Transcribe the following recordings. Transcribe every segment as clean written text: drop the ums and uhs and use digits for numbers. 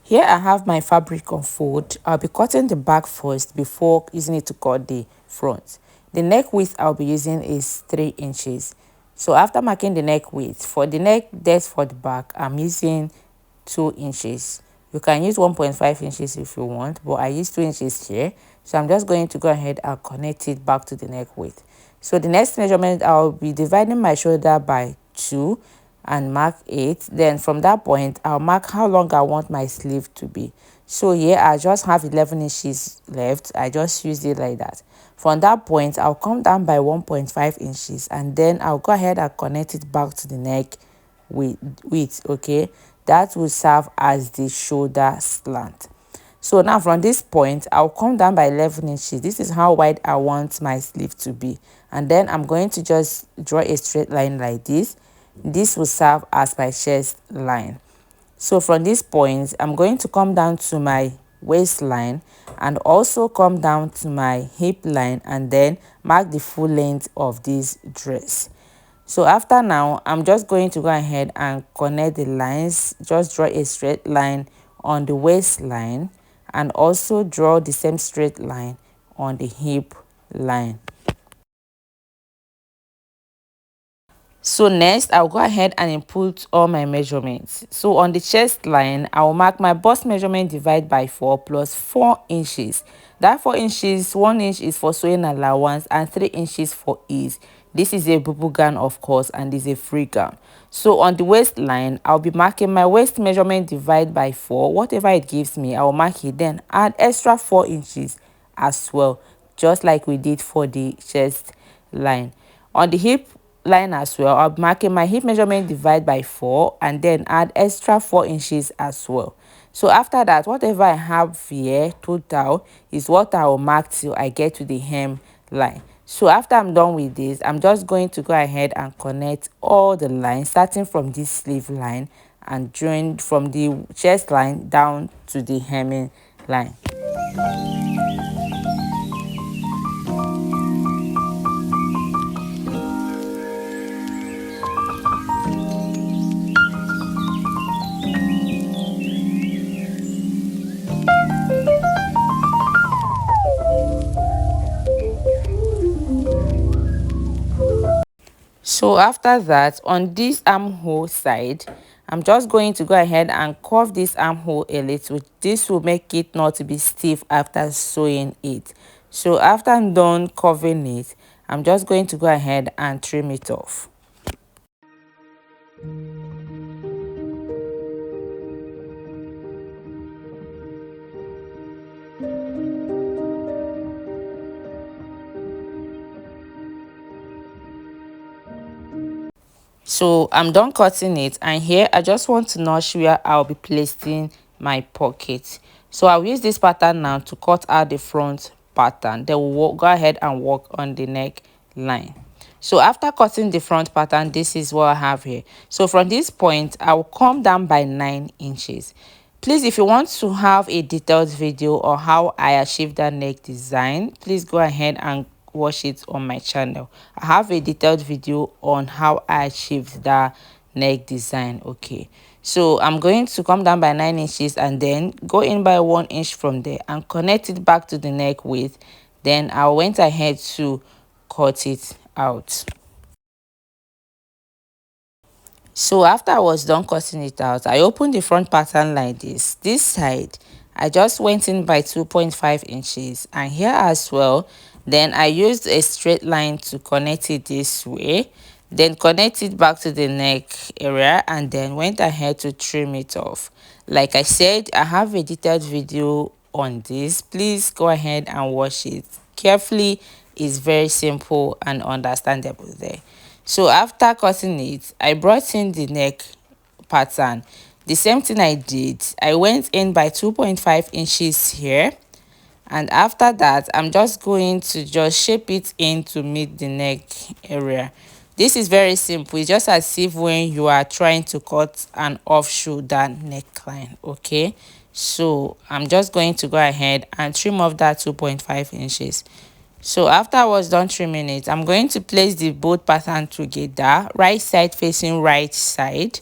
Here I have my fabric on fold. I'll be cutting the back first before using it to cut the front. The neck width I'll be using is 3 inches. So after marking the neck width, for the neck depth for the back, I'm using 2 inches. You can use 1.5 inches if you want, but I use 2 inches here. So I'm just going to go ahead and connect it back to the neck width. So the next measurement, I'll be dividing my shoulder by 2 and mark 8. Then from that point, I'll mark how long I want my sleeve to be. So here I just have 11 inches left. I just used it like that. From that point, I'll come down by 1.5 inches and then I'll go ahead and connect it back to the neck width. Okay, that will serve as the shoulder slant. So now from this point, I'll come down by 11 inches. This is how wide I want my sleeve to be. And then I'm going to just draw a straight line like this. This will serve as my chest line. So from this point, I'm going to come down to my waistline and also come down to my hip line and then mark the full length of this dress. So after now, I'm just going to go ahead and connect the lines. Just draw a straight line on the waistline and also draw the same straight line on the hip line. So next, I'll go ahead and input all my measurements. So on the chest line, I'll mark my bust measurement divide by 4 plus 4 inches. That 4 inches, 1 inch is for sewing allowance and 3 inches for ease. This is a bubu gown, of course, and this is a free gown. So on the waistline, I'll be marking my waist measurement divide by 4. Whatever it gives me, I'll mark it, then add extra 4 inches as well, just like we did for the chest line. On the hip line as well, I'll be marking my hip measurement divide by 4 and then add extra 4 inches as well. So after that, whatever I have here total is what I will mark till I get to the hem line. So after I'm done with this, I'm just going to go ahead and connect all the lines starting from this sleeve line and join from the chest line down to the hemming line. So after that, on this armhole side, I'm just going to go ahead and curve this armhole a little. This will make it not to be stiff after sewing it. So after I'm done curving it, I'm just going to go ahead and trim it off. So I'm done cutting it, and here I just want to notch where I'll be placing my pocket. So I'll use this pattern now to cut out the front pattern. Then we'll go ahead and work on the neck line. So after cutting the front pattern, this is what I have here. So from this point, I will come down by 9 inches. Please, if you want to have a detailed video on how I achieved that neck design, please go ahead and watch it on my channel. I have a detailed video on how I achieved that neck design. Okay, so I'm going to come down by 9 inches and then go in by 1 inch from there and connect it back to the neck width. Then I went ahead to cut it out. So after I was done cutting it out, I opened the front pattern like this. This side, I just went in by 2.5 inches, and here as well, then I used a straight line to connect it this way, then connect it back to the neck area, and then went ahead to trim it off. Like I said, I have a detailed video on this. Please go ahead and watch it carefully. It's very simple and understandable there. So after cutting it, I brought in the neck pattern. The same thing I did. I went in by 2.5 inches here. And after that, I'm just going to just shape it in to meet the neck area. This is very simple. It's just as if when you are trying to cut an off-shoulder neckline, okay? So I'm just going to go ahead and trim off that 2.5 inches. So after I was done trimming it, I'm going to place the both pattern together, right side facing right side.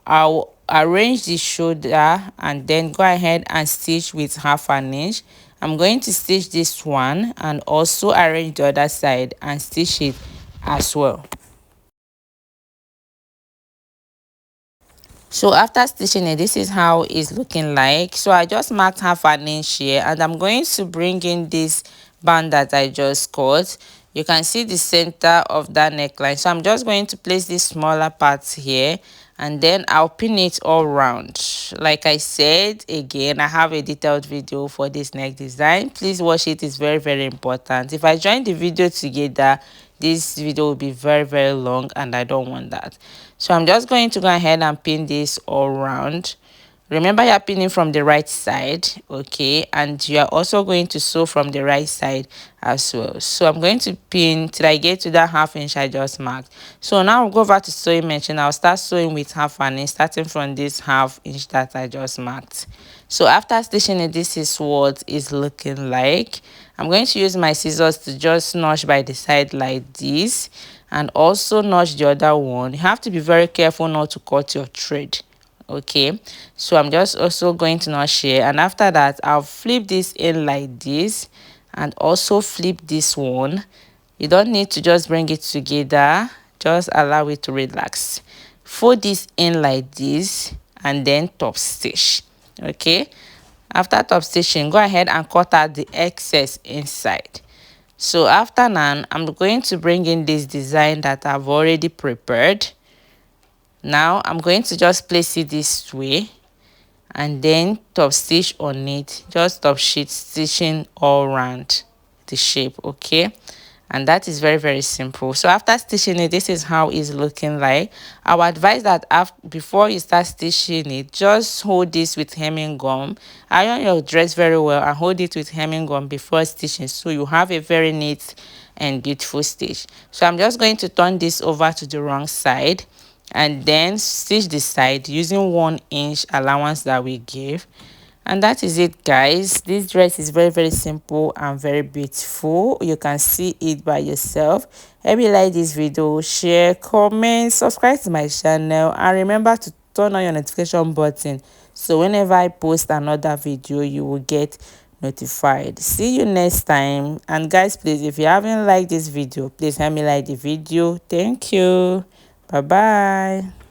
I'll arrange the shoulder and then go ahead and stitch with 1/2 inch. I'm going to stitch this one and also arrange the other side and stitch it as well. So after stitching it, this is how it's looking like. So I just marked 1/2 inch here, and I'm going to bring in this band that I just cut. You can see the center of that neckline, so I'm just going to place this smaller part here, and then I'll pin it all round. Like I said again, I have a detailed video for this neck design. Please watch it, it's very, very important. If I join the video together, this video will be very, very long, and I don't want that. So I'm just going to go ahead and pin this all around. Remember, you're pinning from the right side, okay, and you are also going to sew from the right side as well. So I'm going to pin till I get to that 1/2 inch I just marked. So now I'll go over to sewing machine. I'll start sewing with 1/2 inch, starting from this 1/2 inch that I just marked. So after stitching it, this is what it's looking like. I'm going to use my scissors to just notch by the side like this, and also notch the other one. You have to be very careful not to cut your thread, okay. So I'm just also going to notch here, and after that I'll flip this in like this and also flip this one. You don't need to just bring it together, just allow it to relax. Fold this in like this and then top stitch, okay. After top stitching, go ahead and cut out the excess inside. So after now, I'm going to bring in this design that I've already prepared. Now I'm going to just place it this way and then top stitch on it, just top sheet stitching all around the shape, okay. And that is very, very simple. So after stitching it, this is how it's looking like. I would advise that before you start stitching it, just hold this with hemming gum. Iron your dress very well and hold it with hemming gum before stitching, so you have a very neat and beautiful stitch. So I'm just going to turn this over to the wrong side and then stitch the side using 1 inch allowance that we give. And that is it, guys. This dress is very, very simple and very beautiful. You can see it by yourself. If you like this video, share, comment, subscribe to my channel, and remember to turn on your notification button so whenever I post another video you will get notified. See you next time. And guys, please, if you haven't liked this video, please help me like the video. Thank you. Bye bye.